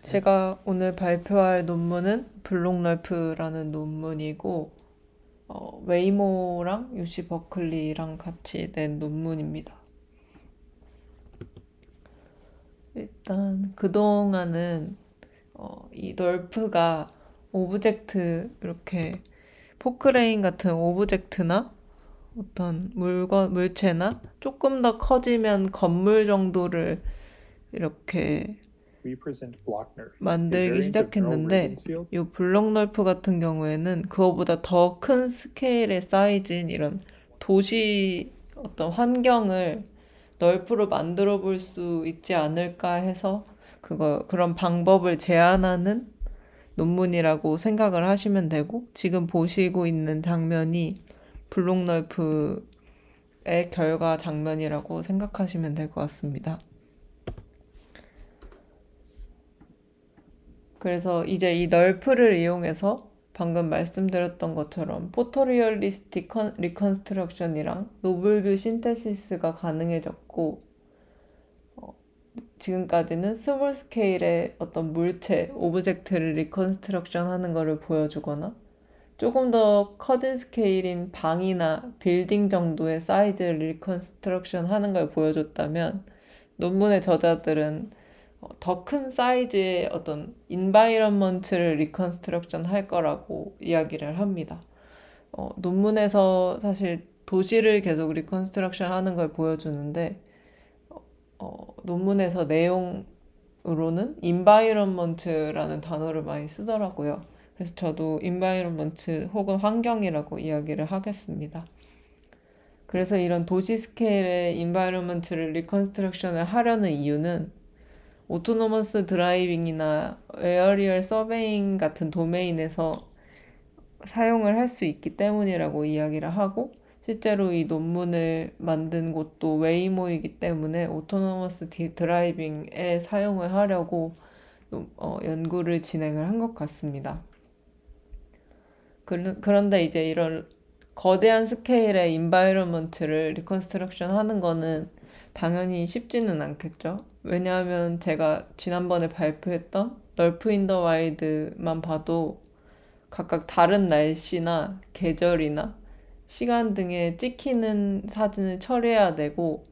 제가 오늘 발표할 논문은 블록널프라는 논문이고, 웨이모랑 UC 버클리랑 같이 낸 논문입니다. 일단 그동안은 이 널프가 오브젝트, 이렇게 포크레인 같은 오브젝트나 어떤 물체나 조금 더 커지면 건물 정도를 이렇게 만들기 시작했는데, 이 블록널프 같은 경우에는 그거보다 더 큰 스케일의 사이즈인 이런 도시 어떤 환경을 널프로 만들어 볼 수 있지 않을까 해서 그런 방법을 제안하는 논문이라고 생각을 하시면 되고, 지금 보시고 있는 장면이 블록널프의 결과 장면이라고 생각하시면 될 것 같습니다. 그래서 이제 이 널프를 이용해서 방금 말씀드렸던 것처럼 포토리얼리스틱 리컨스트럭션이랑 노블뷰 신테시스가 가능해졌고, 지금까지는 스몰 스케일의 어떤 물체, 오브젝트를 리컨스트럭션 하는 것을 보여주거나 조금 더 커진 스케일인 방이나 빌딩 정도의 사이즈를 리컨스트럭션 하는 걸 보여줬다면, 논문의 저자들은 더 큰 사이즈의 어떤 인바이런먼트를 리컨스트럭션 할 거라고 이야기를 합니다. 논문에서 사실 도시를 계속 리컨스트럭션 하는 걸 보여주는데, 논문에서 내용으로는 인바이런먼트라는 단어를 많이 쓰더라고요. 그래서 저도 인바이런먼트 혹은 환경이라고 이야기를 하겠습니다. 그래서 이런 도시 스케일의 인바이런먼트를 리컨스트럭션을 하려는 이유는 오토노머스 드라이빙이나 에어리얼 서베잉 같은 도메인에서 사용을 할 수 있기 때문이라고 이야기를 하고, 실제로 이 논문을 만든 곳도 웨이모이기 때문에 오토노머스 드라이빙에 사용을 하려고 연구를 진행을 한 것 같습니다. 그런데 이제 이런 거대한 스케일의 인바이러먼트를 리컨스트럭션 하는 거는 당연히 쉽지는 않겠죠. 왜냐하면 제가 지난번에 발표했던 널프 인 더 와일드만 봐도 각각 다른 날씨나 계절이나 시간 등에 찍히는 사진을 처리해야 되고,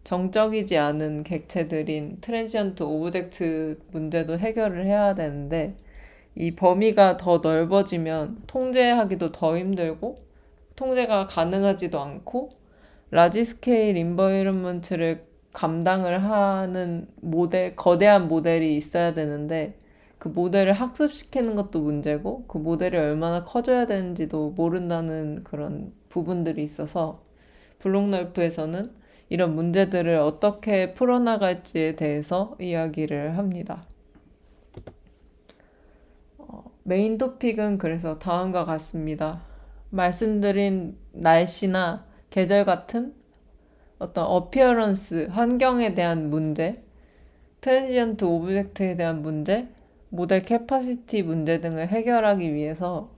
정적이지 않은 객체들인 트랜지언트 오브젝트 문제도 해결을 해야 되는데, 이 범위가 더 넓어지면 통제하기도 더 힘들고 통제가 가능하지도 않고, 라지 스케일 인버이런먼트를 감당을 하는 거대한 모델이 있어야 되는데, 그 모델을 학습시키는 것도 문제고, 그 모델이 얼마나 커져야 되는지도 모른다는 그런 부분들이 있어서, 블록널프에서는 이런 문제들을 어떻게 풀어나갈지에 대해서 이야기를 합니다. 메인 토픽은 그래서 다음과 같습니다. 말씀드린 날씨나 계절 같은 어떤 어피어런스, 환경에 대한 문제, 트랜지언트 오브젝트에 대한 문제, 모델 캐파시티 문제 등을 해결하기 위해서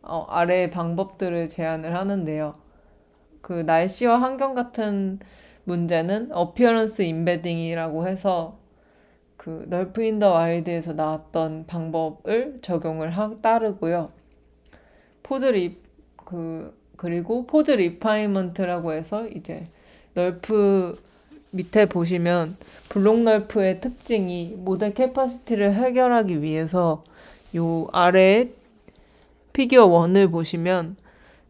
아래의 방법들을 제안을 하는데요. 그 날씨와 환경 같은 문제는 어피어런스 인베딩이라고 해서 그 널프 인 더 와일드에서 나왔던 방법을 따르고요. 그리고 포즈 리파이먼트라고 해서 이제 널프 밑에 보시면 블록 널프의 특징이 모델 캐파시티를 해결하기 위해서 요 아래에 피규어 1을 보시면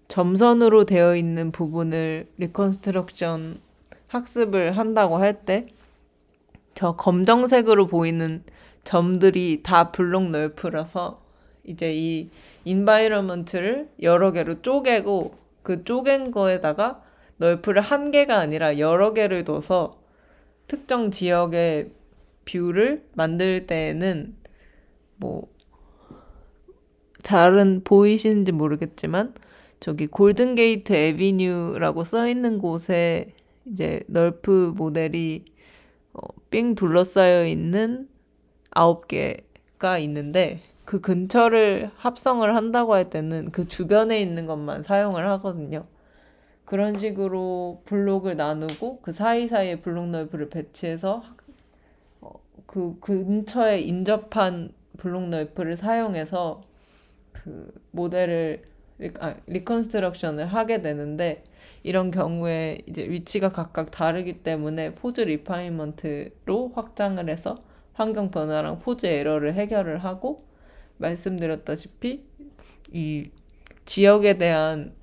점선으로 되어 있는 부분을 리컨스트럭션 학습을 한다고 할 때, 저 검정색으로 보이는 점들이 다 블록 널프라서 이제 이 인바이러먼트를 여러 개로 쪼개고, 그 쪼갠 거에다가 널프를 한 개가 아니라 여러 개를 둬서 특정 지역의 뷰를 만들 때에는, 뭐 잘은 보이시는지 모르겠지만 저기 골든 게이트 애비뉴라고 써 있는 곳에 이제 널프 모델이 삥 둘러싸여 있는 9개가 있는데, 그 근처를 합성을 한다고 할 때는 그 주변에 있는 것만 사용을 하거든요. 그런 식으로 블록을 나누고 그 사이사이에 블록 널프를 배치해서 그 근처에 인접한 블록 널프를 사용해서 그 모델을 리컨스트럭션을 하게 되는데, 이런 경우에 이제 위치가 각각 다르기 때문에 포즈 리파이먼트로 확장을 해서 환경 변화랑 포즈 에러를 해결을 하고, 말씀드렸다시피 이 지역에 대한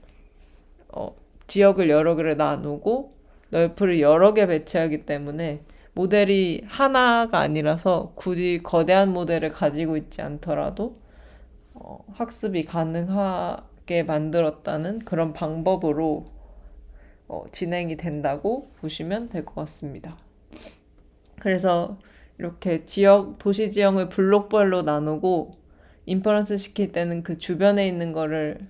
지역을 여러 개를 나누고 널프를 여러 개 배치하기 때문에 모델이 하나가 아니라서 굳이 거대한 모델을 가지고 있지 않더라도 학습이 가능하게 만들었다는 그런 방법으로 진행이 된다고 보시면 될 것 같습니다. 그래서 이렇게 도시 지형을 블록별로 나누고 인퍼런스 시킬 때는 그 주변에 있는 거를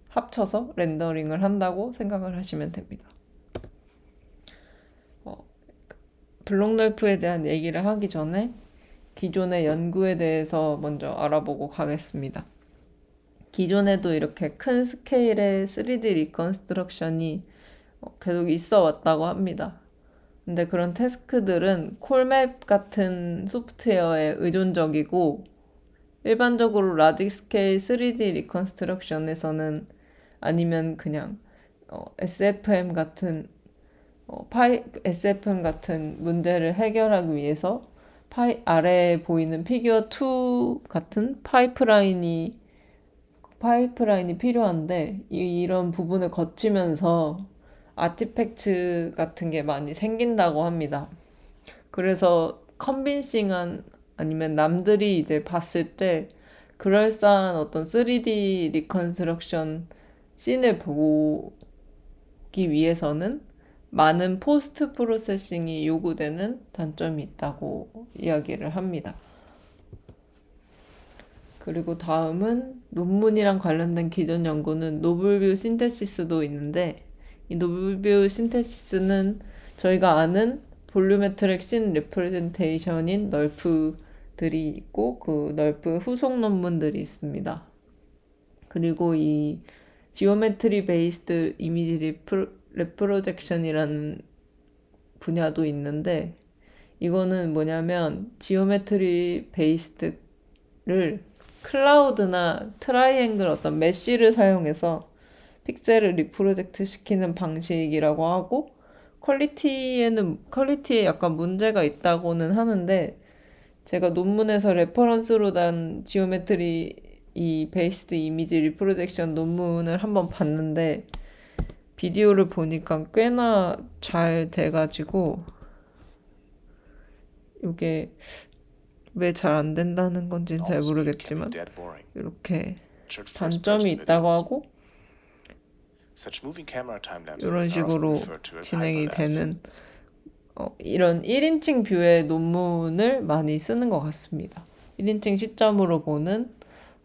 합쳐서 렌더링을 한다고 생각을 하시면 됩니다. 블록 널프에 대한 얘기를 하기 전에 기존의 연구에 대해서 먼저 알아보고 가겠습니다. 기존에도 이렇게 큰 스케일의 3D 리컨스트럭션이 계속 있어 왔다고 합니다. 근데 그런 태스크들은 콜맵 같은 소프트웨어에 의존적이고, 일반적으로 라지 스케일 3D 리컨스트럭션에서는 아니면 그냥 SFM 같은 SFM 같은 문제를 해결하기 위해서 아래에 보이는 피규어 2 같은 파이프라인이 필요한데, 이런 부분을 거치면서 아티팩트 같은 게 많이 생긴다고 합니다. 그래서 컨빈싱한, 아니면 남들이 이제 봤을 때 그럴싸한 어떤 3D 리컨스트럭션 씬을 보기 위해서는 많은 포스트 프로세싱이 요구되는 단점이 있다고 이야기를 합니다. 그리고 다음은 논문이랑 관련된 기존 연구는 노블뷰 신테시스도 있는데, 이 노블뷰 신테시스는 저희가 아는 볼루메트릭 씬 리프레젠테이션인 널프들이 있고, 그 널프 후속 논문들이 있습니다. 그리고 이 지오메트리 베이스드 이미지 리프로젝션이라는 분야도 있는데, 이거는 뭐냐면 지오메트리 베이스드를 클라우드나 트라이앵글 어떤 메쉬를 사용해서 픽셀을 리프로젝트 시키는 방식이라고 하고, 퀄리티에 약간 문제가 있다고는 하는데, 제가 논문에서 레퍼런스로 단 지오메트리 이 베이스드 이미지 리프로젝션 논문을 한번 봤는데, 비디오를 보니까 꽤나 잘 돼가지고, 이게 왜 잘 안 된다는 건지는 잘 모르겠지만 이렇게 단점이 있다고 하고, 이런 식으로 진행이 되는 이런 1인칭 뷰의 논문을 많이 쓰는 것 같습니다. 1인칭 시점으로 보는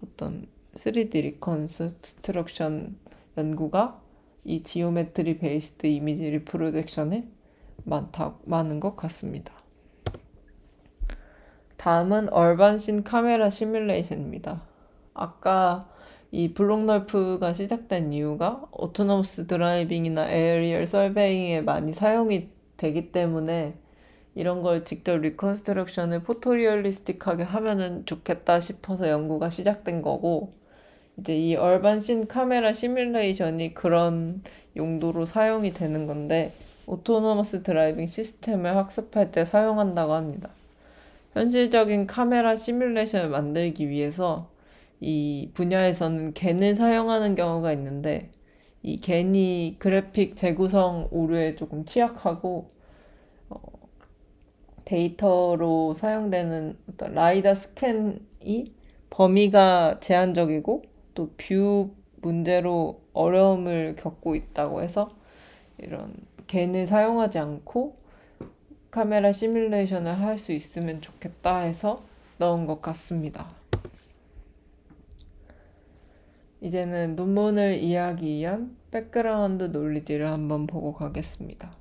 어떤 3D 리컨스트럭션 연구가 이 지오메트리 베이스드 이미지 리프로젝션에 많은 것 같습니다. 다음은 얼반 씬 카메라 시뮬레이션입니다. 아까 이 블록 널프가 시작된 이유가 오토노머스 드라이빙이나 에어리얼 서베이잉에 많이 사용이 되기 때문에 이런 걸 직접 리컨스트럭션을 포토리얼리스틱하게 하면은 좋겠다 싶어서 연구가 시작된 거고, 이제 이 얼반 씬 카메라 시뮬레이션이 그런 용도로 사용이 되는 건데, 오토노머스 드라이빙 시스템을 학습할 때 사용한다고 합니다. 현실적인 카메라 시뮬레이션을 만들기 위해서 이 분야에서는 겐을 사용하는 경우가 있는데, 이 겐이 그래픽 재구성 오류에 조금 취약하고, 데이터로 사용되는 어떤 라이다 스캔이 범위가 제한적이고 또 뷰 문제로 어려움을 겪고 있다고 해서 이런 겐을 사용하지 않고 카메라 시뮬레이션을 할 수 있으면 좋겠다 해서 넣은 것 같습니다. 이제는 논문을 이해하기 위한 백그라운드 논리지를 한번 보고 가겠습니다.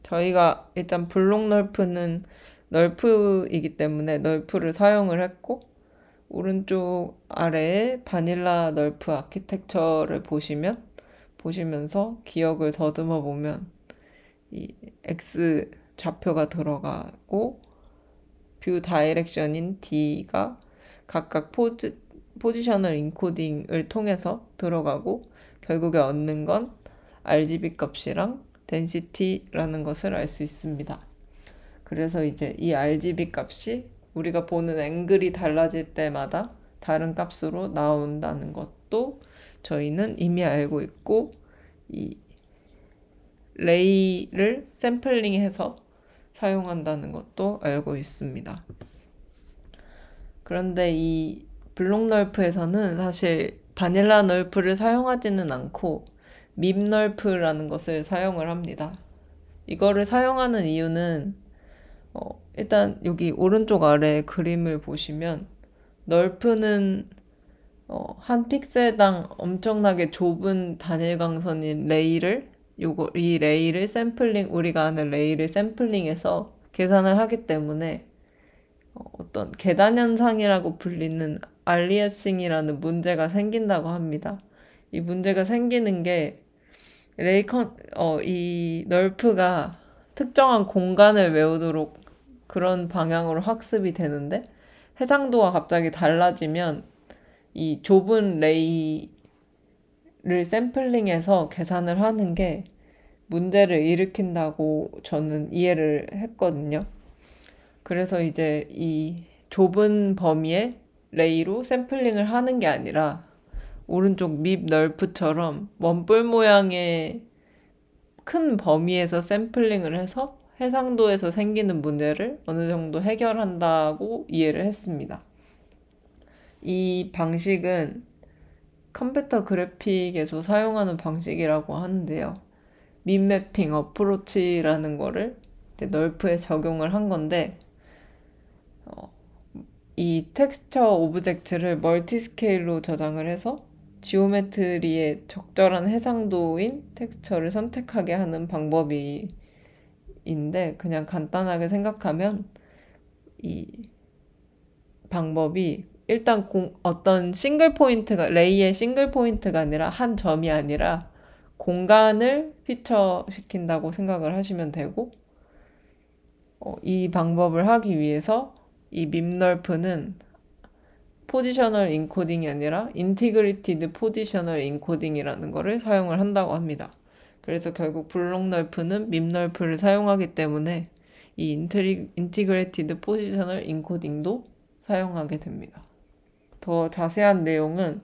저희가 일단 블록 널프는 널프이기 때문에 널프를 사용을 했고, 오른쪽 아래에 바닐라 널프 아키텍처를 보시면서 기억을 더듬어 보면 이 X 좌표가 들어가고, 뷰 다이렉션인 D가 각각 포지셔널 인코딩을 통해서 들어가고 결국에 얻는 건 RGB 값이랑 density라는 것을 알 수 있습니다. 그래서 이제 이 RGB 값이 우리가 보는 앵글이 달라질 때마다 다른 값으로 나온다는 것도 저희는 이미 알고 있고, 이 레이를 샘플링해서 사용한다는 것도 알고 있습니다. 그런데 이 블록 널프에서는 사실 바닐라 널프를 사용하지는 않고 밉 널프라는 것을 사용을 합니다. 이거를 사용하는 이유는 일단 여기 오른쪽 아래 그림을 보시면 널프는 한 픽셀당 엄청나게 좁은 단일 강선인 이 레이를 우리가 아는 레이를 샘플링해서 계산을 하기 때문에 어떤 계단 현상이라고 불리는 알리아싱이라는 문제가 생긴다고 합니다. 이 문제가 생기는 게 이 널프가 특정한 공간을 외우도록 그런 방향으로 학습이 되는데, 해상도가 갑자기 달라지면 이 좁은 레이를 샘플링해서 계산을 하는 게 문제를 일으킨다고 저는 이해를 했거든요. 그래서 이제 이 좁은 범위의 레이로 샘플링을 하는 게 아니라 오른쪽 밉 널프처럼 원뿔 모양의 큰 범위에서 샘플링을 해서 해상도에서 생기는 문제를 어느 정도 해결한다고 이해를 했습니다. 이 방식은 컴퓨터 그래픽에서 사용하는 방식이라고 하는데요. 밈매핑 어프로치라는 거를 널프에 적용을 한 건데, 이 텍스처 오브젝트를 멀티스케일로 저장을 해서 지오메트리에 적절한 해상도인 텍스처를 선택하게 하는 방법인데, 그냥 간단하게 생각하면 이 방법이 일단 어떤 레이의 싱글 포인트가 아니라 한 점이 아니라 공간을 피처시킨다고 생각을 하시면 되고, 이 방법을 하기 위해서 이 밈널프는 포지셔널 인코딩이 아니라 인티그레이티드 포지셔널 인코딩이라는 거를 사용을 한다고 합니다. 그래서 결국 블록 널프는 밈널프를 사용하기 때문에 이 인티그레이티드 포지셔널 인코딩도 사용하게 됩니다. 더 자세한 내용은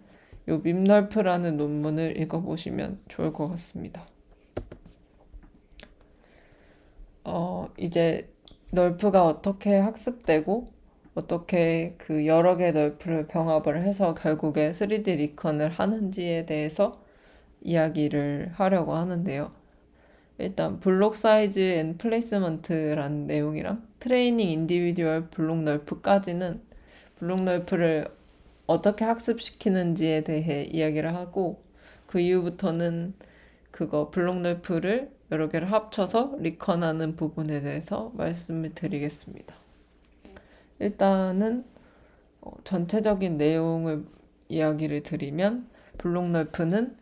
이 밈널프라는 논문을 읽어보시면 좋을 것 같습니다. 이제 널프가 어떻게 학습되고 어떻게 그 여러 개의 널프를 병합을 해서 결국에 3D 리컨을 하는지에 대해서 이야기를 하려고 하는데요. 일단 블록 사이즈 앤 플레이스먼트라는 내용이랑 트레이닝 인디비듀얼 블록 널프까지는 블록 널프를 어떻게 학습시키는지에 대해 이야기를 하고, 그 이후부터는 그거 블록 널프를 여러 개를 합쳐서 리컨하는 부분에 대해서 말씀을 드리겠습니다. 일단은 전체적인 내용을 이야기를 드리면, 블록 널프는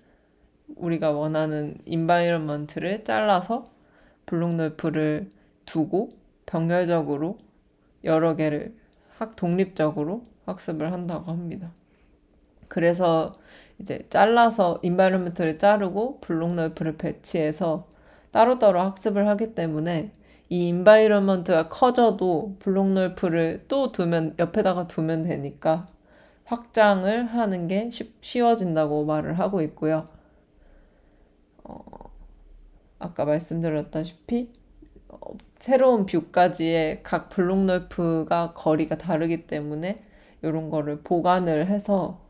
우리가 원하는 인바이런먼트를 잘라서 블록 널프를 두고 병렬적으로 여러 개를 독립적으로 학습을 한다고 합니다. 그래서 이제 인바이런먼트를 자르고 블록 널프를 배치해서 따로따로 학습을 하기 때문에 이 인바이런먼트가 커져도 블록 널프를 또 옆에다가 두면 되니까 확장을 하는 게 쉬워진다고 말을 하고 있고요. 아까 말씀드렸다시피 새로운 뷰까지의 각 블록 널프가 거리가 다르기 때문에 이런 거를 보관을 해서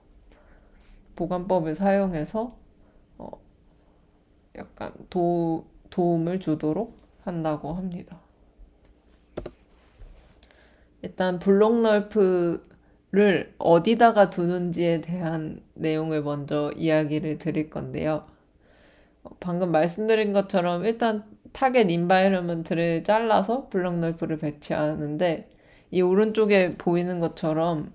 보관법을 사용해서 약간 도움을 주도록 한다고 합니다. 일단 블록 널프를 어디다가 두는지에 대한 내용을 먼저 이야기를 드릴 건데요. 방금 말씀드린 것처럼 일단 타겟 인바이러먼트를 잘라서 블록 널프를 배치하는데, 이 오른쪽에 보이는 것처럼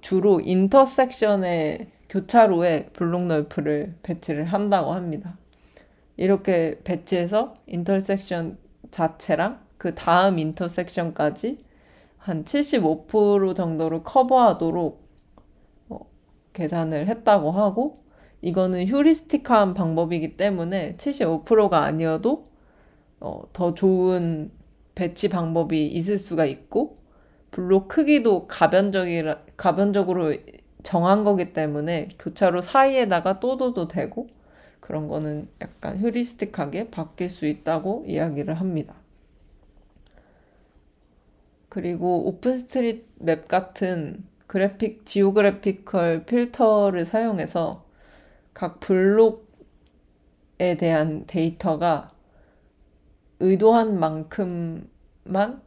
주로 인터섹션의 교차로에 블록 널프를 배치를 한다고 합니다. 이렇게 배치해서 인터섹션 자체랑 그 다음 인터섹션까지 한 75% 정도를 커버하도록 계산을 했다고 하고, 이거는 휴리스틱한 방법이기 때문에 75%가 아니어도 더 좋은 배치 방법이 있을 수가 있고, 블록 크기도 가변적으로 정한 거기 때문에 교차로 사이에다가 또 둬도 되고, 그런 거는 약간 휴리스틱하게 바뀔 수 있다고 이야기를 합니다. 그리고 오픈스트릿 맵 같은 지오그래피컬 필터를 사용해서 각 블록에 대한 데이터가 의도한 만큼만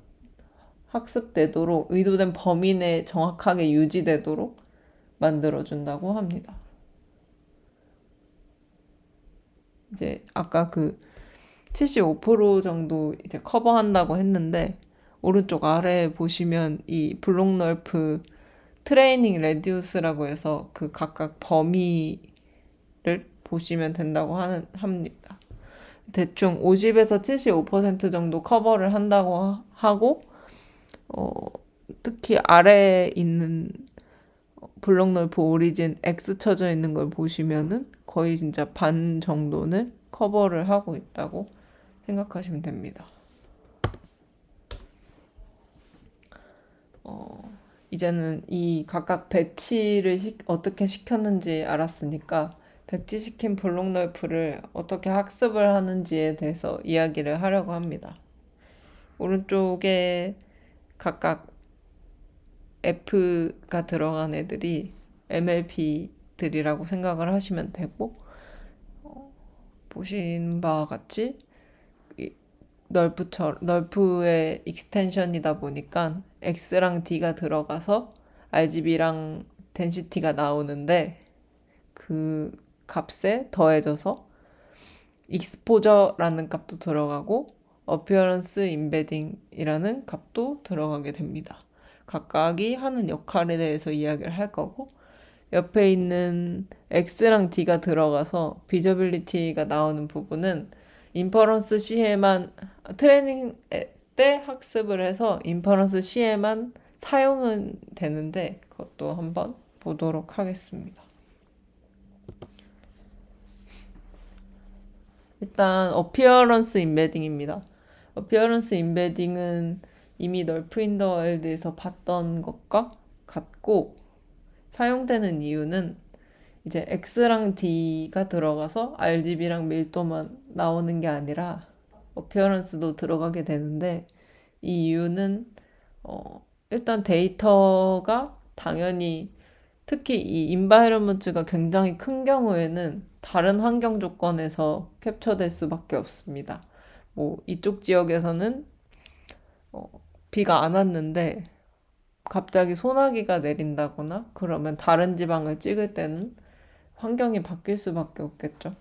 학습되도록, 의도된 범위 내에 정확하게 유지되도록 만들어준다고 합니다. 이제 아까 그 75% 정도 이제 커버한다고 했는데, 오른쪽 아래에 보시면 이 블록 널프 트레이닝 레디우스라고 해서 그 각각 범위를 보시면 된다고 합니다. 대충 50에서 75% 정도 커버를 한다고 하고, 특히 아래에 있는 블록 널프 오리진 X 쳐져 있는 걸 보시면은 거의 진짜 반 정도는 커버를 하고 있다고 생각하시면 됩니다. 이제는 이 각각 배치를 어떻게 시켰는지 알았으니까 배치시킨 블록 널프를 어떻게 학습을 하는지에 대해서 이야기를 하려고 합니다. 오른쪽에 각각 F가 들어간 애들이 MLP들이라고 생각을 하시면 되고, 보신 바와 같이 널프의 익스텐션이다 보니까 X랑 D가 들어가서 RGB랑 덴시티가 나오는데, 그 값에 더해져서 익스포저라는 값도 들어가고 어피어런스 임베딩이라는 값도 들어가게 됩니다. 각각이 하는 역할에 대해서 이야기를 할 거고, 옆에 있는 X랑 D가 들어가서 비저빌리티가 나오는 부분은 인퍼런스 C에만 트레이닝 때 학습을 해서 인퍼런스 C에만 사용은 되는데, 그것도 한번 보도록 하겠습니다. 일단 어피어런스 임베딩입니다. 어피어런스 임베딩은 이미 널프 인 더 와일드에서 봤던 것과 같고, 사용되는 이유는 이제 X랑 D가 들어가서 RGB랑 밀도만 나오는 게 아니라 어피어런스도 들어가게 되는데, 이 이유는 일단 데이터가 당연히, 특히 이 인바이러먼트가 굉장히 큰 경우에는 다른 환경 조건에서 캡처될 수밖에 없습니다. 뭐 이쪽 지역에서는 비가 안 왔는데 갑자기 소나기가 내린다거나 그러면 다른 지방을 찍을 때는 환경이 바뀔 수밖에 없겠죠.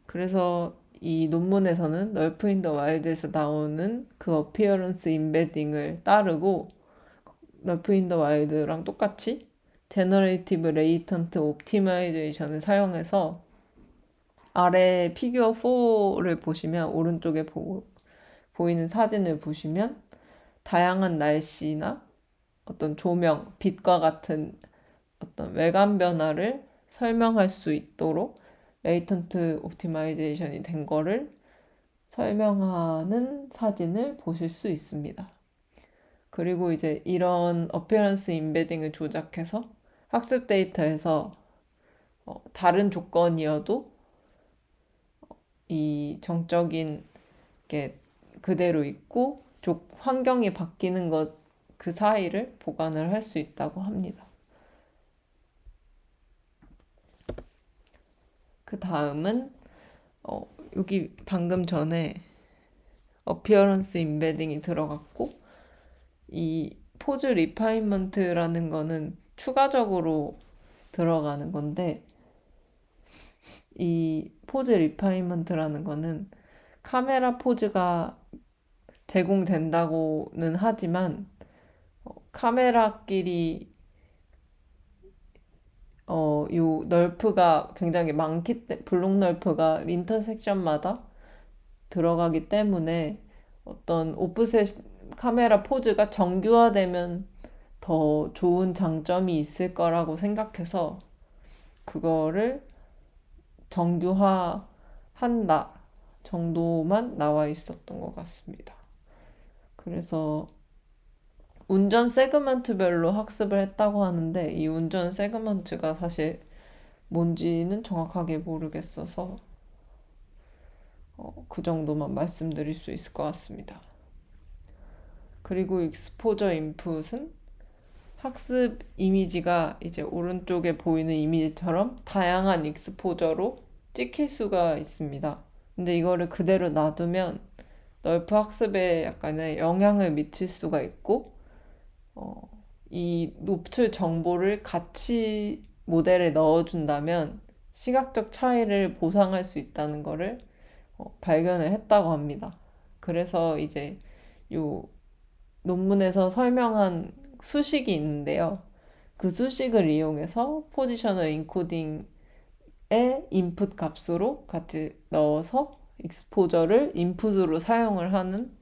그래서 이 논문에서는 널프 인 더 와일드에서 나오는 그 어피어런스 임베딩을 따르고, 널프 인 더 와일드랑 똑같이 제너레이티브 레이턴트 옵티마이제이션을 사용해서, 아래 피규어 4를 보시면 오른쪽에 보이는 사진을 보시면 다양한 날씨나 어떤 조명, 빛과 같은 어떤 외관 변화를 설명할 수 있도록 레이턴트 옵티마이제이션이 된 거를 설명하는 사진을 보실 수 있습니다. 그리고 이제 이런 어피어런스 임베딩을 조작해서 학습 데이터에서 다른 조건이어도 이 정적인 게 그대로 있고 환경이 바뀌는 것 그 사이를 보관을 할 수 있다고 합니다. 그 다음은 여기 방금 전에 어피어런스 임베딩이 들어갔고, 이 포즈 리파인먼트라는 거는 추가적으로 들어가는 건데, 이 포즈 리파인먼트라는 거는 카메라 포즈가 제공된다고는 하지만 카메라끼리 요 널프가 굉장히 블록 널프가 인터섹션마다 들어가기 때문에 어떤 오프셋 카메라 포즈가 정교화되면 더 좋은 장점이 있을 거라고 생각해서 그거를 정교화한다 정도만 나와 있었던 것 같습니다. 그래서 운전 세그먼트별로 학습을 했다고 하는데 이 운전 세그먼트가 사실 뭔지는 정확하게 모르겠어서 그 정도만 말씀드릴 수 있을 것 같습니다. 그리고 익스포저 인풋은 학습 이미지가 이제 오른쪽에 보이는 이미지처럼 다양한 익스포저로 찍힐 수가 있습니다. 근데 이거를 그대로 놔두면 널프 학습에 약간의 영향을 미칠 수가 있고 이 노출 정보를 같이 모델에 넣어준다면 시각적 차이를 보상할 수 있다는 거를 발견을 했다고 합니다. 그래서 이제 요 논문에서 설명한 수식이 있는데요. 그 수식을 이용해서 포지셔널 인코딩의 인풋 값으로 같이 넣어서 익스포저를 인풋으로 사용을 하는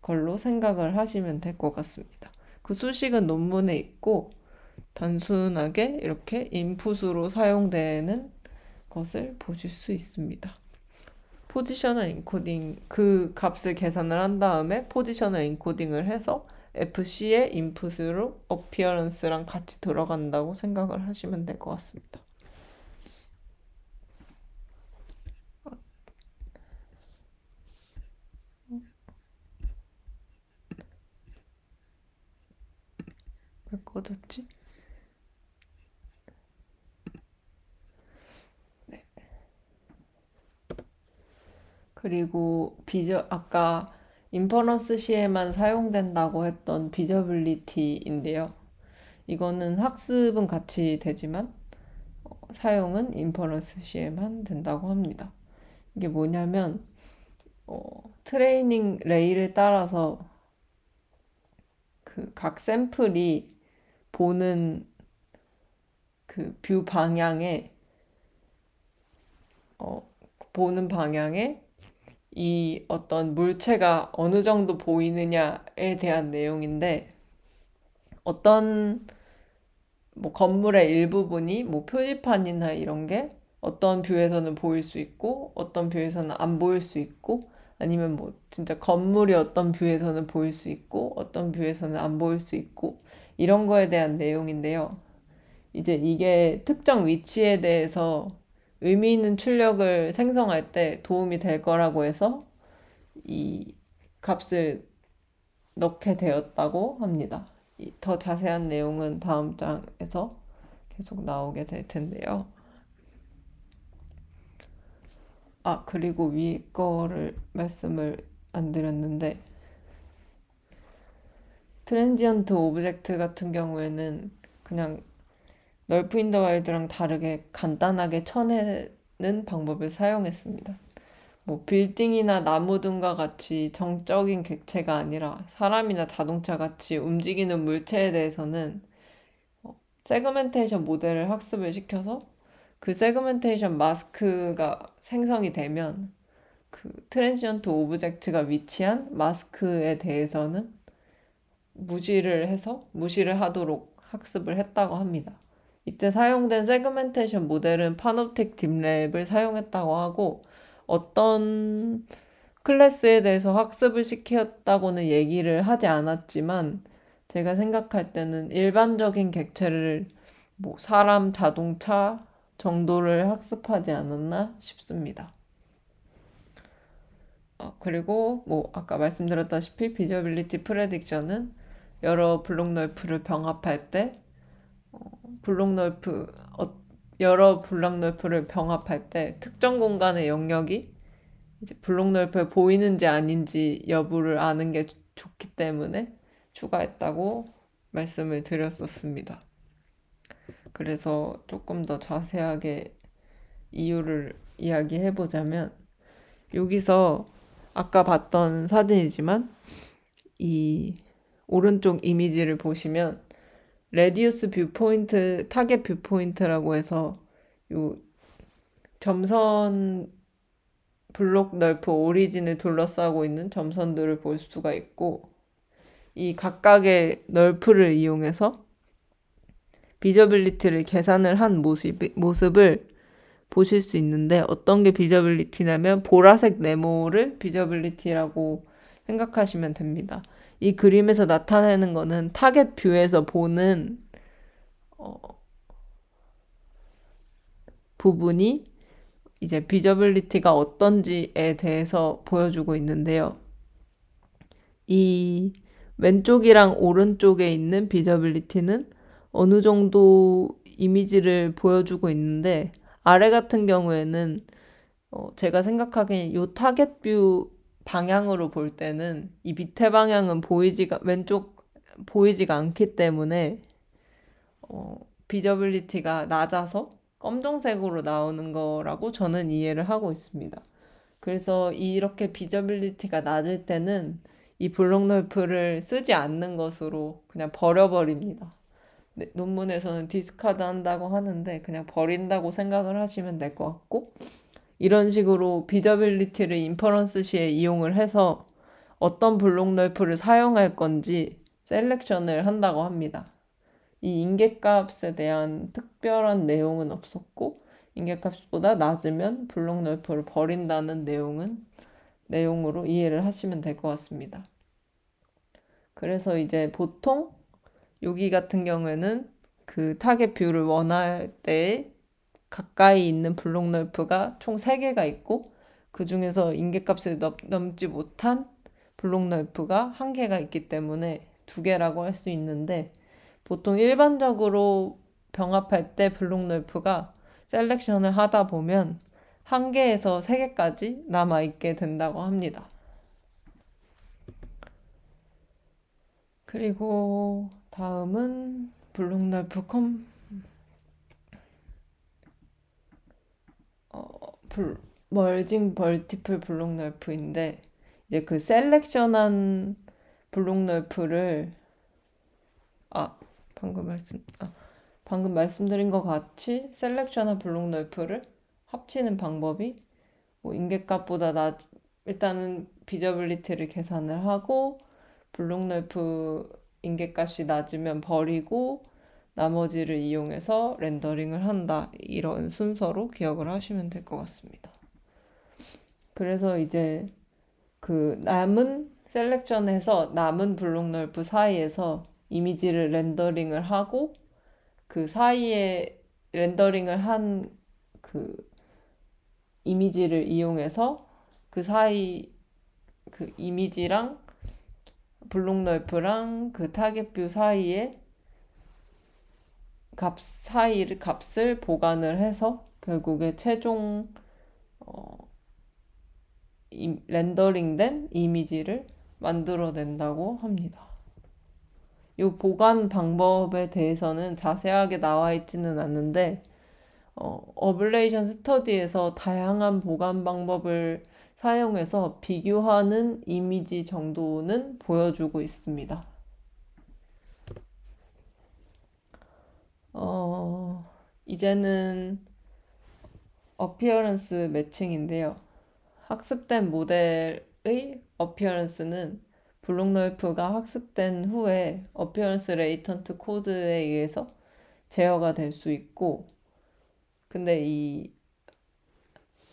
걸로 생각을 하시면 될 것 같습니다. 그 수식은 논문에 있고 단순하게 이렇게 인풋으로 사용되는 것을 보실 수 있습니다. 포지셔널 인코딩 그 값을 계산을 한 다음에 포지셔널 인코딩을 해서 FC의 인풋으로 어피어런스랑 같이 들어간다고 생각을 하시면 될 것 같습니다. 왜 꺼졌지? 네. 그리고 아까 인퍼런스 시에만 사용된다고 했던 비저빌리티인데요. 이거는 학습은 같이 되지만 사용은 인퍼런스 시에만 된다고 합니다. 이게 뭐냐면 트레이닝 레이를 따라서 그 각 샘플이 보는 그 뷰 방향에 보는 방향에 이 어떤 물체가 어느 정도 보이느냐에 대한 내용인데 어떤 뭐 건물의 일부분이 뭐 표지판이나 이런 게 어떤 뷰에서는 보일 수 있고 어떤 뷰에서는 안 보일 수 있고 아니면 뭐 진짜 건물이 어떤 뷰에서는 보일 수 있고 어떤 뷰에서는 안 보일 수 있고 이런 거에 대한 내용인데요. 이제 이게 특정 위치에 대해서 의미 있는 출력을 생성할 때 도움이 될 거라고 해서 이 값을 넣게 되었다고 합니다. 더 자세한 내용은 다음 장에서 계속 나오게 될 텐데요. 그리고 위 거를 말씀을 안 드렸는데 트랜지언트 오브젝트 같은 경우에는 그냥 널프 인더 와일드랑 다르게 간단하게 쳐내는 방법을 사용했습니다. 뭐 빌딩이나 나무 등과 같이 정적인 객체가 아니라 사람이나 자동차 같이 움직이는 물체에 대해서는 세그멘테이션 모델을 학습을 시켜서 그 세그멘테이션 마스크가 생성이 되면 그 트랜지언트 오브젝트가 위치한 마스크에 대해서는 무시를 하도록 학습을 했다고 합니다. 이때 사용된 세그멘테이션 모델은 파놉틱 딥랩을 사용했다고 하고 어떤 클래스에 대해서 학습을 시켰다고는 얘기를 하지 않았지만 제가 생각할 때는 일반적인 객체를 뭐 사람, 자동차 정도를 학습하지 않았나 싶습니다. 그리고 뭐 아까 말씀드렸다시피 비저빌리티 프레딕션은 여러 블록 넓이를 병합할 때 여러 블록 넓이를 병합할 때 특정 공간의 영역이 이제 블록 넓이에 보이는지 아닌지 여부를 아는 게 좋기 때문에 추가했다고 말씀을 드렸었습니다. 그래서 조금 더 자세하게 이유를 이야기해 보자면 여기서 아까 봤던 사진이지만 이 오른쪽 이미지를 보시면 레디우스 뷰포인트, 타겟 뷰포인트라고 해서 요 점선 블록 넓이 오리진을 둘러싸고 있는 점선들을 볼 수가 있고 이 각각의 널프를 이용해서 비저빌리티를 계산을 한 모습을 보실 수 있는데, 어떤 게 비저빌리티냐면 보라색 네모를 비저빌리티라고 생각하시면 됩니다. 이 그림에서 나타내는 거는 타겟 뷰에서 보는 부분이 이제 비저빌리티가 어떤지에 대해서 보여주고 있는데요. 이 왼쪽이랑 오른쪽에 있는 비저빌리티는 어느 정도 이미지를 보여주고 있는데, 아래 같은 경우에는 제가 생각하기엔 요 타겟 뷰 방향으로 볼 때는 이 밑에 방향은 왼쪽 보이지가 않기 때문에 비저빌리티가 낮아서 검정색으로 나오는 거라고 저는 이해를 하고 있습니다. 그래서 이렇게 비저빌리티가 낮을 때는 이 블록널프를 쓰지 않는 것으로 그냥 버려버립니다. 네, 논문에서는 디스카드 한다고 하는데 그냥 버린다고 생각을 하시면 될 것 같고, 이런 식으로 비저빌리티를 인퍼런스 시에 이용을 해서 어떤 블록널프를 사용할 건지 셀렉션을 한다고 합니다. 이 인계값에 대한 특별한 내용은 없었고, 인계값보다 낮으면 블록널프를 버린다는 내용으로 이해를 하시면 될 것 같습니다. 그래서 이제 보통 여기 같은 경우에는 그 타겟 뷰를 원할 때 가까이 있는 블록널프가 총 3개가 있고, 그 중에서 인계값을 넘지 못한 블록널프가 1개가 있기 때문에 2개라고 할 수 있는데, 보통 일반적으로 병합할 때 블록널프가 셀렉션을 하다 보면 1개에서 3개까지 남아있게 된다고 합니다. 그리고 다음은 블록널프 멀징 멀티플 블록널프인데, 이제 그 셀렉션한 블록널프를 방금 말씀드린 것 같이 셀렉션한 블록널프를 합치는 방법이 인계값보다 일단은 비저빌리티를 계산을 하고 블록널프 인계값이 낮으면 버리고 나머지를 이용해서 렌더링을 한다, 이런 순서로 기억을 하시면 될 것 같습니다. 그래서 이제 그 남은 셀렉션에서 남은 블록널프 사이에서 이미지를 렌더링을 하고, 그 사이에 렌더링을 한 그 이미지를 이용해서 그 사이 그 이미지랑 블록널프랑 그 타겟 뷰 사이에 값을 보관을 해서 결국에 최종 렌더링된 이미지를 만들어낸다고 합니다. 이 보관 방법에 대해서는 자세하게 나와 있지는 않는데, 어블레이션 스터디에서 다양한 보관 방법을 사용해서 비교하는 이미지 정도는 보여주고 있습니다. 이제는 어피어런스 매칭인데요. 학습된 모델의 어피어런스는 블록널프가 학습된 후에 어피어런스 레이턴트 코드에 의해서 제어가 될 수 있고, 근데 이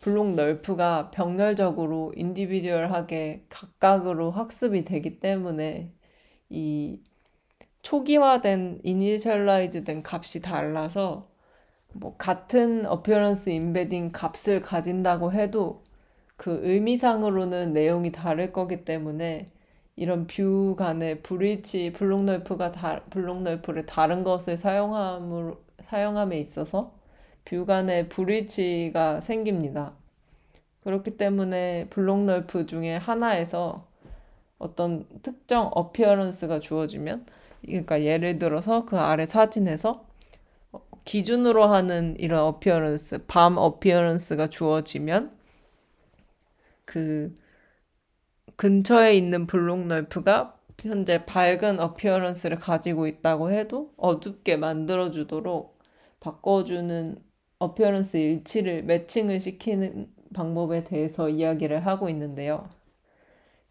블록널프가 병렬적으로 인디비듀얼하게 각각으로 학습이 되기 때문에 이 초기화된 이니셜라이즈된 값이 달라서 같은 어피어런스 임베딩 값을 가진다고 해도 그 의미상으로는 내용이 다를 거기 때문에 이런 뷰 간의 블록널프를 다른 것을 사용함에 있어서 뷰 간의 브릿지가 생깁니다. 그렇기 때문에 블록널프 중에 하나에서 어떤 특정 어피어런스가 주어지면, 그러니까 예를 들어서 그 아래 사진에서 기준으로 하는 이런 어피어런스, 밤 어피어런스가 주어지면 그 근처에 있는 블록널프가 현재 밝은 어피어런스를 가지고 있다고 해도 어둡게 만들어주도록 바꿔주는 어피어런스 일치를 매칭을 시키는 방법에 대해서 이야기를 하고 있는데요.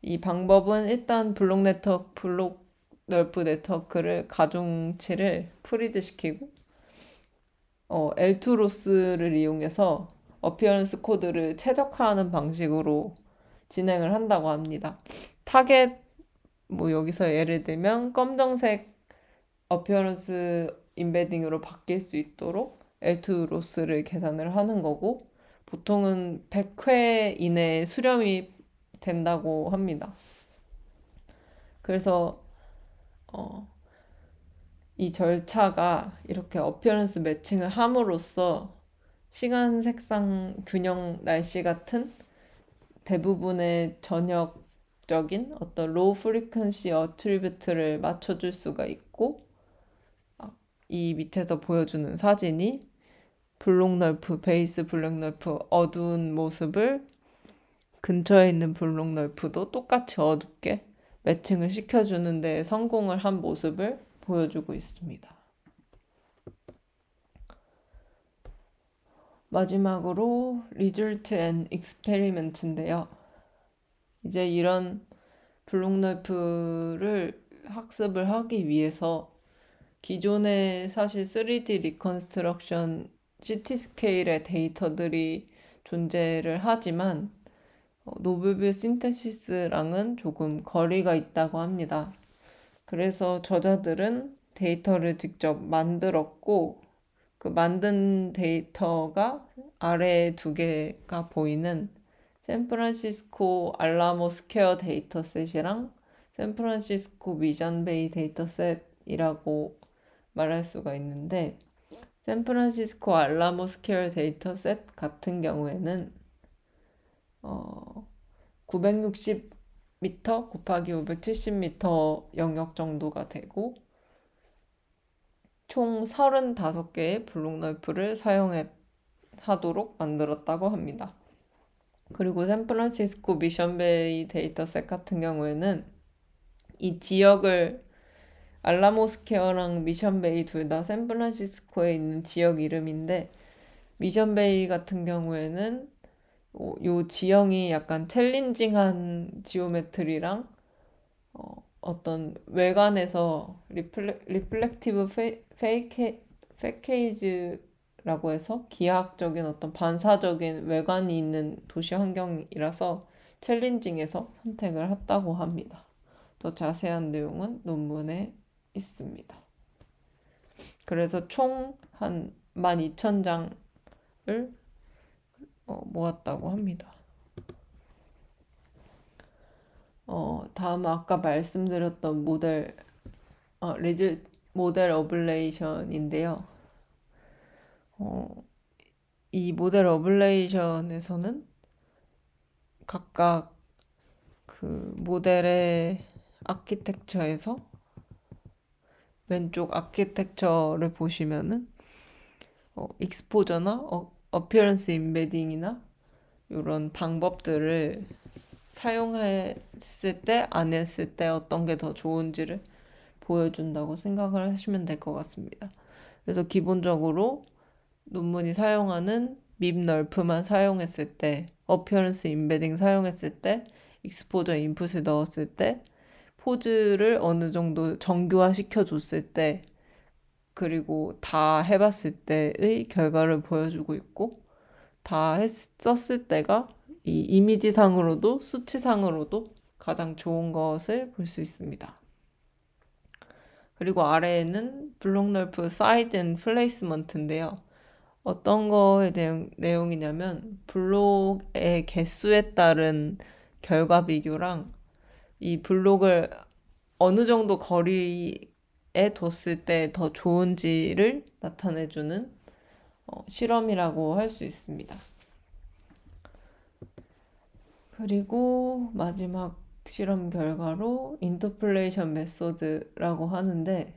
이 방법은 일단 블록 넓프 네트워크를 가중치를 프리드 시키고 L2 로스를 이용해서 어피어런스 코드를 최적화하는 방식으로 진행을 한다고 합니다. 타겟 뭐 여기서 예를 들면 검정색 어피어런스 임베딩으로 바뀔 수 있도록 L2 로스를 계산을 하는 거고 보통은 100회 이내에 수렴이 된다고 합니다. 그래서 이 절차가 이렇게 어피어런스 매칭을 함으로써 시간, 색상, 균형, 날씨 같은 대부분의 전역적인 어떤 로우 프리퀀시 어트리뷰트를 맞춰줄 수가 있고 이 밑에서 보여주는 사진이 블록 널프, 베이스 블록 널프 어두운 모습을 근처에 있는 블록 널프도 똑같이 어둡게 매칭을 시켜주는 데 성공을 한 모습을 보여주고 있습니다. 마지막으로 Result and Experiment인데요. 이제 이런 블록 널프를 학습을 하기 위해서 기존에 사실 3D 리컨스트럭션 시티 스케일의 데이터들이 존재를 하지만 노블뷰 신테시스랑은 조금 거리가 있다고 합니다. 그래서 저자들은 데이터를 직접 만들었고 그 만든 데이터가 아래에 두 개가 보이는 샌프란시스코 알라모 스퀘어 데이터셋이랑 샌프란시스코 미션 베이 데이터셋이라고 말할 수가 있는데 샌프란시스코 알라모 스퀘어 데이터셋 같은 경우에는 960m 곱하기 570m 영역 정도가 되고 총 35개의 블록 널프를 사용하도록 만들었다고 합니다. 그리고 샌프란시스코 미션베이 데이터셋 같은 경우에는 이 지역을 알라모스퀘어랑 미션베이 둘 다 샌프란시스코에 있는 지역 이름인데 미션베이 같은 경우에는 요 지형이 약간 챌린징한 지오메트리랑 어떤 외관에서 리플렉티브 패케이지라고 해서 기하학적인 어떤 반사적인 외관이 있는 도시 환경이라서 챌린징해서 선택을 했다고 합니다. 더 자세한 내용은 논문에 있습니다. 그래서 총 한 12,000장을 모았다고 합니다. 다음은 아까 말씀드렸던 모델 어블레이션인데요. 이 모델 어블레이션에서는 각각 그 모델의 아키텍처에서 왼쪽 아키텍처를 보시면은 익스포저나 어피어런스 임베딩이나 이런 방법들을 사용했을 때, 안 했을 때 어떤 게 더 좋은지를 보여준다고 생각을 하시면 될 것 같습니다. 그래서 기본적으로 논문이 사용하는 밉 널프만 사용했을 때, 어피어런스 임베딩 사용했을 때, 익스포저 인풋을 넣었을 때, 포즈를 어느 정도 정교화 시켜줬을 때, 그리고 다 해봤을 때의 결과를 보여주고 있고, 다 썼을 때가 이 이미지상으로도 수치상으로도 가장 좋은 것을 볼 수 있습니다. 그리고 아래에는 블록 널프 사이즈 앤 플레이스먼트인데요. 어떤 거에 대한 내용이냐면 블록의 개수에 따른 결과 비교랑 이 블록을 어느 정도 거리에 뒀을 때 더 좋은지를 나타내주는 실험이라고 할 수 있습니다. 그리고 마지막 실험 결과로 인터폴레이션 메소드라고 하는데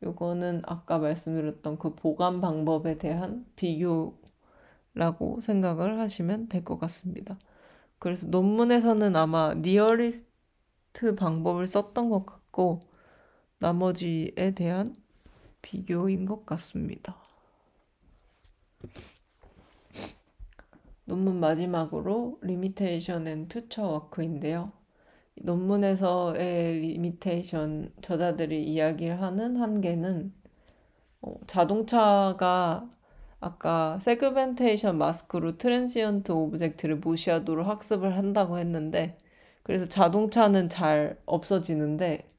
요거는 아까 말씀드렸던 그 보관 방법에 대한 비교라고 생각을 하시면 될 것 같습니다. 그래서 논문에서는 아마 니어리스트 방법을 썼던 것 같고 나머지에 대한 비교인 것 같습니다. 논문 마지막으로 리미테이션 앤 퓨처 워크인데요. 논문에서의 리미테이션, 저자들이 이야기를 하는 한계는 자동차가 아까 세그멘테이션 마스크로 트랜시언트 오브젝트를 무시하도록 학습을 한다고 했는데, 그래서 자동차는 잘 없어지는데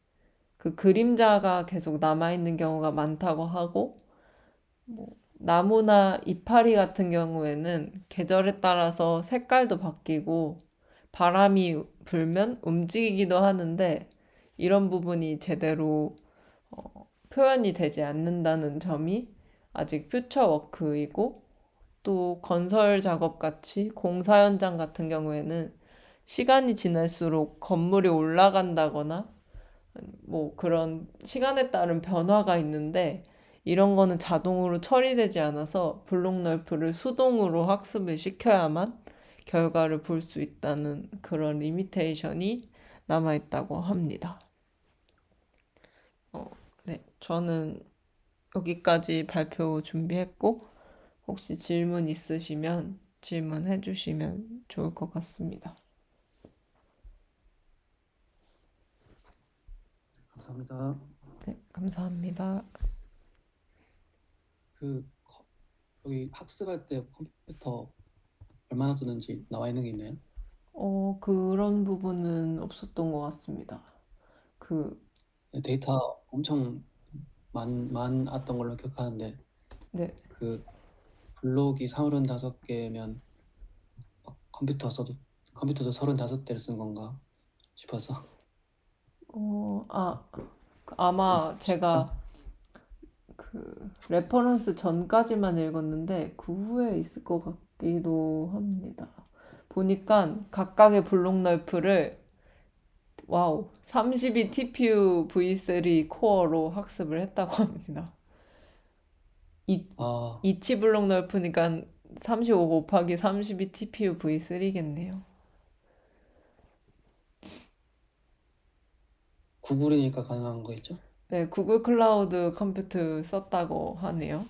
그 그림자가 계속 남아있는 경우가 많다고 하고, 뭐 나무나 이파리 같은 경우에는 계절에 따라서 색깔도 바뀌고 바람이 불면 움직이기도 하는데, 이런 부분이 제대로 표현이 되지 않는다는 점이 아직 퓨처 워크이고, 또 건설 작업 같이 공사 현장 같은 경우에는 시간이 지날수록 건물이 올라간다거나 뭐 그런 시간에 따른 변화가 있는데, 이런 거는 자동으로 처리되지 않아서 블록널프를 수동으로 학습을 시켜야만 결과를 볼 수 있다는 그런 리미테이션이 남아있다고 합니다. 네, 저는 여기까지 발표 준비했고, 혹시 질문 있으시면 질문해 주시면 좋을 것 같습니다. 감사합니다. 네, 감사합니다. 그 여기 학습할 때 컴퓨터 얼마나 쓰는지 나와 있는 게 있나요? 그런 부분은 없었던 것 같습니다. 그, 네, 데이터 엄청 많았던 걸로 기억하는데 네, 그 블록이 35개면 컴퓨터도 35대를 쓴 건가 싶어서. 어, 아, 아마 시간? 제가 그 레퍼런스 전까지만 읽었는데 그 후에 있을 것 같기도 합니다. 보니까 각각의 블록 넓이를 와우 32 TPU V3 코어로 학습을 했다고 합니다. 이, 아, 이치 블록 넓으니까 35 곱하기 32 TPU V3겠네요. 구글이니까 가능한 거 있죠? 네, 구글 클라우드 컴퓨트 썼다고 하네요.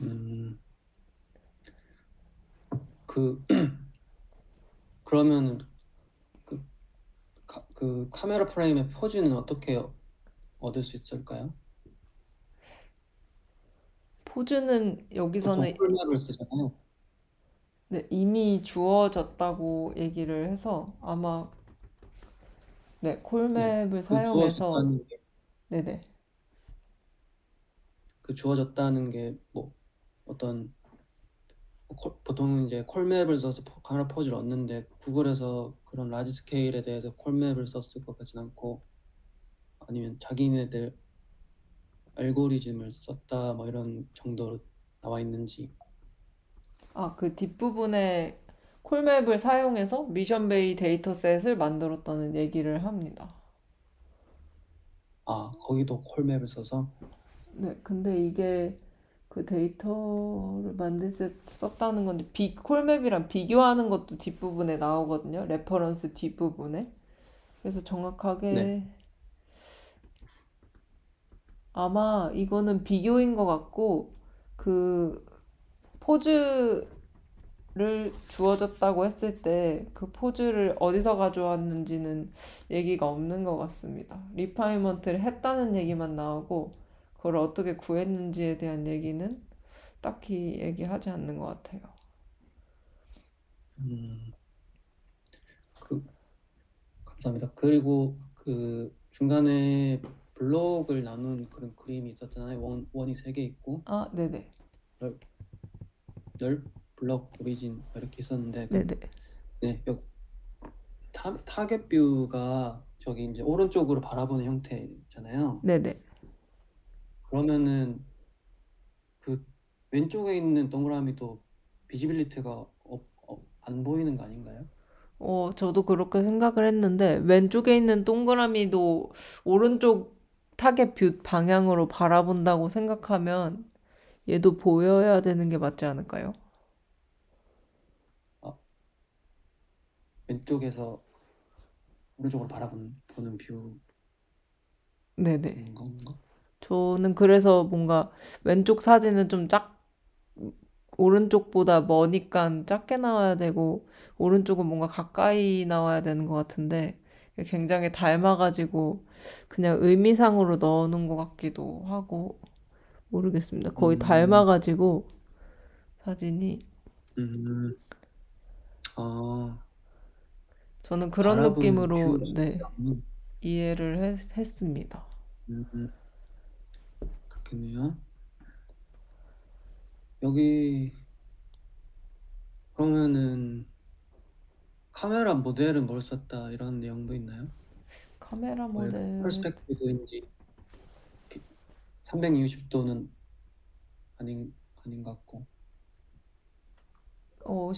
음, 그 그러면 그, 그 카메라 프레임의 포즈는 어떻게 얻을 수 있을까요? 포즈는 보통 여기서는 풀맵을 쓰잖아요. 네, 이미 주어졌다고 얘기를 해서 아마 네, 네, 콜맵을 그 사용해서 주어졌다는 게 네네. 그 주어졌다는 게 뭐 어떤 보통은 이제 콜맵을 써서 카메라 포즈를 얻는데 구글에서 그런 라지 스케일에 대해서 콜맵을 썼을 것 같진 않고 아니면 자기네들 알고리즘을 썼다 뭐 이런 정도로 나와 있는지. 아, 그 뒷부분에 콜맵을 사용해서 미션 베이 데이터셋을 만들었다는 얘기를 합니다. 아, 거기도 콜맵을 써서. 네, 근데 이게 그 데이터를 만들 때 썼다는 건데, 콜맵이랑 비교하는 것도 뒷부분에 나오거든요. 레퍼런스 뒷부분에. 그래서 네. 정확하게 아마 이거는 비교인 것 같고, 그 포즈를 주어졌다고 했을 때 그 포즈를 어디서 가져왔는지는 얘기가 없는 것 같습니다. 리파이먼트를 했다는 얘기만 나오고, 그걸 어떻게 구했는지에 대한 얘기는 딱히 얘기하지 않는 것 같아요. 음, 그 감사합니다. 그리고 그 중간에 블록을 나눈 그런 그림이 있었잖아요. 원이 3개 있고 아, 네네. 열, 열 블록 오리진 뭐 이렇게 있었는데 네네. 네, 타겟 뷰가 저기 이제 오른쪽으로 바라보는 형태잖아요. 네네. 그러면은 그 왼쪽에 있는 동그라미도 비지빌리티가 안 보이는 거 아닌가요? 저도 그렇게 생각을 했는데, 왼쪽에 있는 동그라미도 오른쪽 타겟 뷰 방향으로 바라본다고 생각하면 얘도 보여야 되는 게 맞지 않을까요? 아, 왼쪽에서 오른쪽으로 바라보는 뷰인 네네. 건가? 저는 그래서 뭔가 왼쪽 사진은 좀 오른쪽보다 머니까 작게 나와야 되고, 오른쪽은 뭔가 가까이 나와야 되는 것 같은데, 굉장히 닮아가지고, 그냥 의미상으로 넣어놓은 것 같기도 하고, 모르겠습니다. 거의 음, 닮아가지고, 사진이. 음, 아, 저는 그런 바라보는 느낌으로, 뷰, 네, 이해를 했습니다. 음, 그렇겠네요. 여기, 그러면은, 카메라 모델은 뭘 썼다, 이런 내용도 있나요? 카메라 왜 모델, 퍼스펙티브인지 360도는 아닌 것 같고.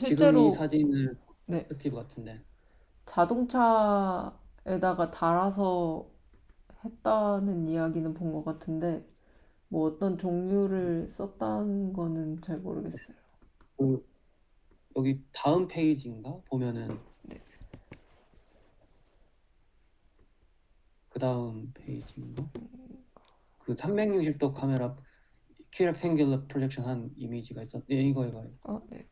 지금 이 실제로, 사진은 네, 퍼스펙티브 같은데. 자동차에다가 달아서 했다는 이야기는 본 것 같은데, 뭐 어떤 종류를 썼다는 거는 잘 모르겠어요. 그, 여기 다음 페이지인가? 보면은, 그 다음 페이지인가? 그 360도 카메라 큐렉탱귤러 프로젝션 한 이미지가 있었. 예, 이거. 네.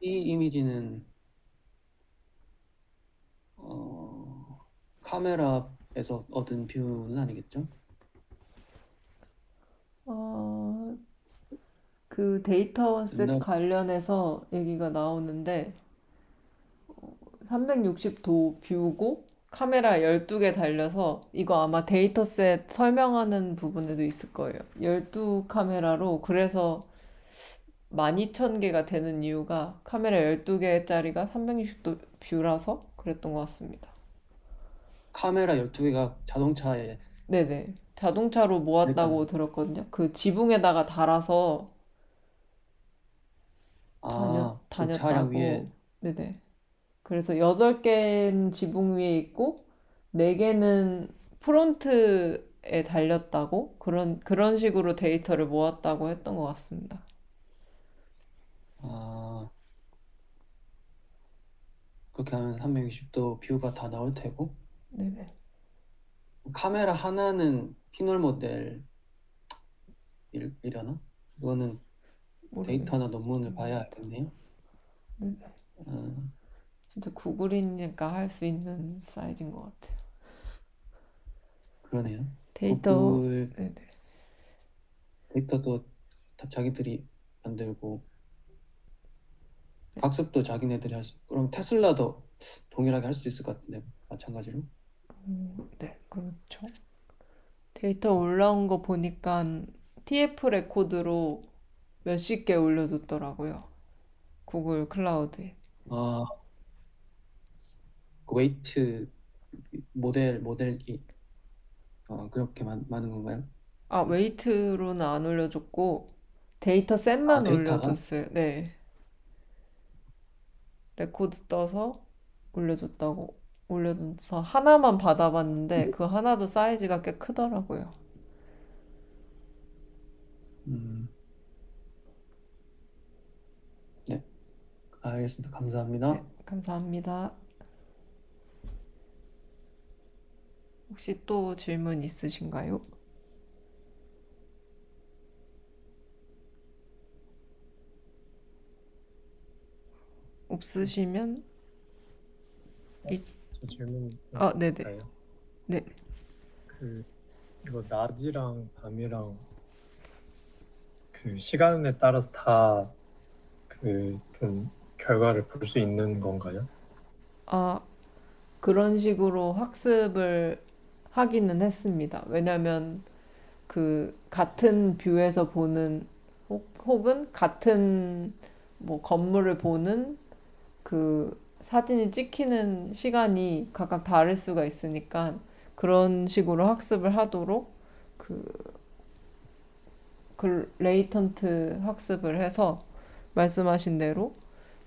이 이미지는 카메라에서 얻은 뷰는 아니겠죠? 어, 그 데이터셋 옛날 관련해서 얘기가 나오는데, 360도 뷰고, 카메라 12개 달려서, 이거 아마 데이터셋 설명하는 부분에도 있을 거예요. 12 카메라로, 그래서 12,000개가 되는 이유가 카메라 12개짜리가 360도 뷰라서 그랬던 것 같습니다. 카메라 12개가 자동차에 네네. 자동차로 모았다고 그랬다는. 들었거든요. 그 지붕에다가 달아서 그 차량 위에. 다녔다고. 네네. 그래서 8개는 지붕 위에 있고, 4개는 프론트에 달렸다고? 그런 식으로 데이터를 모았다고 했던 것 같습니다. 아, 그렇게 하면 360도 뷰가 다 나올 테고. 네네. 카메라 하나는 피놀 모델이려나? 그거는 데이터나 논문을 봐야 모르겠습니다. 알겠네요. 네네. 어, 진짜 구글이니까 할 수 있는 사이즈인 것 같아요. 그러네요. 데이터, 구글 네네. 데이터도 다 자기들이 만들고 학습도 자기네들이 할 수. 그럼 테슬라도 동일하게 할 수 있을 것 같은데 마찬가지로. 네, 그렇죠. 데이터 올라온 거 보니까 TF 레코드로 몇십 개 올려줬더라고요. 구글 클라우드에. 아, 그 웨이트 모델이 그렇게 많은 건가요? 웨이트로는 안 올려줬고, 데이터 아, 셋만 데이터가. 올려줬어요. 네. 레코드 떠서 올려줬다고. 올려줘서 하나만 받아봤는데, 그 하나도 사이즈가 꽤 크더라고요. 음, 네, 알겠습니다. 네, 감사합니다. 감사합니다. 혹시 또 질문 있으신가요? 없으시면, 이, 저 질문 네네. 있나요? 네. 그 이거 낮이랑 밤이랑 그 시간에 따라서 다 그 좀 결과를 볼 수 있는 건가요? 아, 그런 식으로 학습을 하기는 했습니다. 왜냐면 그 같은 뷰에서 보는 혹은 같은 뭐 건물을 보는 그 사진이 찍히는 시간이 각각 다를 수가 있으니까 그런 식으로 학습을 하도록 그, 그 레이턴트 학습을 해서 말씀하신 대로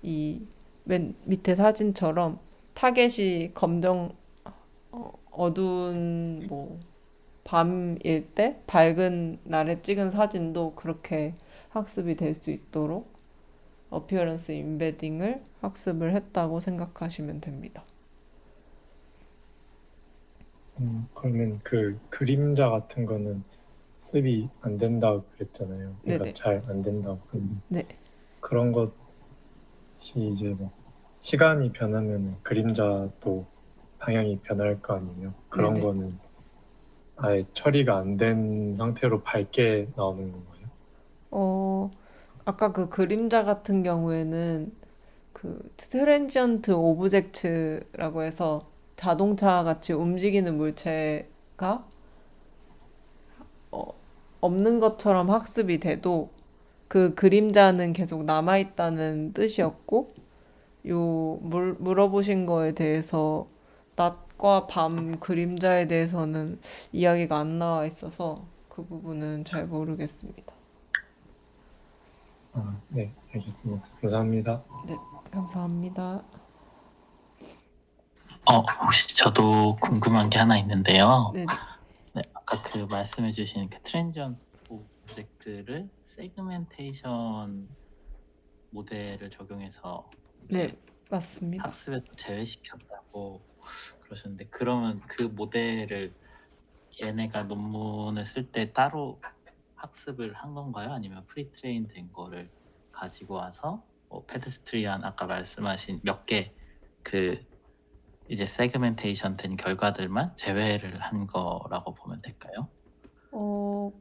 이 맨 밑에 사진처럼 타겟이 어두운 뭐 밤일 때 밝은 날에 찍은 사진도 그렇게 학습이 될 수 있도록 어피어런스 임베딩을 학습을 했다고 생각하시면 됩니다. 그러면 그 그림자 같은 거는 습이 안 된다고 그랬잖아요. 그러니까 네네. 잘 안 된다고. 근데 네. 그런 것이 이제 뭐 시간이 변하면 그림자도 방향이 변할 거 아니에요. 그런 네네. 거는 아예 처리가 안 된 상태로 밝게 나오는 건가요? 아까 그 그림자 같은 경우에는 그 트랜지언트 오브젝트라고 해서 자동차 같이 움직이는 물체가 어, 없는 것처럼 학습이 돼도 그 그림자는 계속 남아있다는 뜻이었고, 물어보신 거에 대해서 낮과 밤 그림자에 대해서는 이야기가 안 나와 있어서 그 부분은 잘 모르겠습니다. 네, 알겠습니다. 감사합니다. 네, 감사합니다. 혹시 저도 궁금한 게 하나 있는데요. 네네. 네, 아까 그 말씀해주신 그 트랜지언트 오브젝트를 세그멘테이션 모델을 적용해서 네, 이제 맞습니다. 학습에 제외시켰다고 그러셨는데, 그러면 그 모델을 얘네가 논문을 쓸 때 따로 학습을 한 건가요? 아니면 프리트레인 된 거를 가지고 와서 페데스트리안 아까 말씀하신 몇 개 그 이제 세그멘테이션 된 결과들만 제외를 한 거라고 보면 될까요?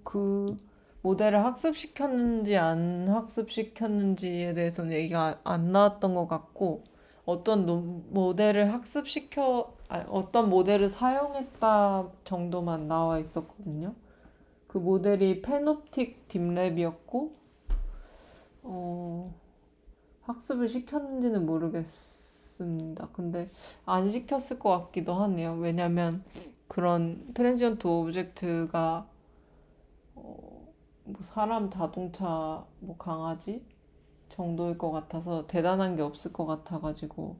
그 모델을 학습시켰는지 안 학습시켰는지에 대해서는 얘기가 안 나왔던 것 같고, 모델을 어떤 모델을 사용했다 정도만 나와 있었거든요. 그 모델이 페놉틱 딥랩이었고, 학습을 시켰는지는 모르겠습니다. 근데 안 시켰을 것 같기도 하네요. 왜냐면 그런 트랜지언트 오브젝트가 뭐 사람, 자동차, 뭐 강아지 정도일 것 같아서 대단한 게 없을 것 같아가지고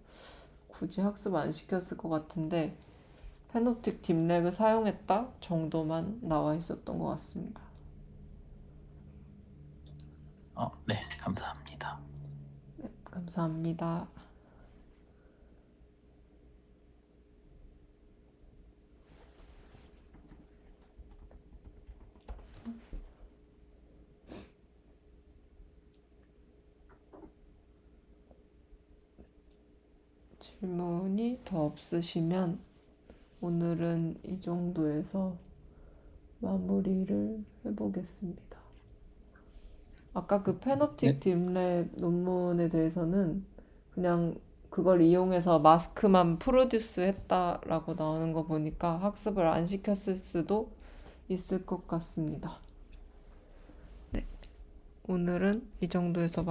굳이 학습 안 시켰을 것 같은데, 페놉틱 딥렉을 사용했다 정도만 나와 있었던 것 같습니다. 네, 감사합니다. 네, 감사합니다. 질문이 더 없으시면 오늘은 이 정도에서 마무리를 해보겠습니다. 아까 그 페놉틱 딥랩 논문에 대해서는 그냥 그걸 이용해서 마스크만 프로듀스 했다라고 나오는 거 보니까 학습을 안 시켰을 수도 있을 것 같습니다. 네, 오늘은 이 정도에서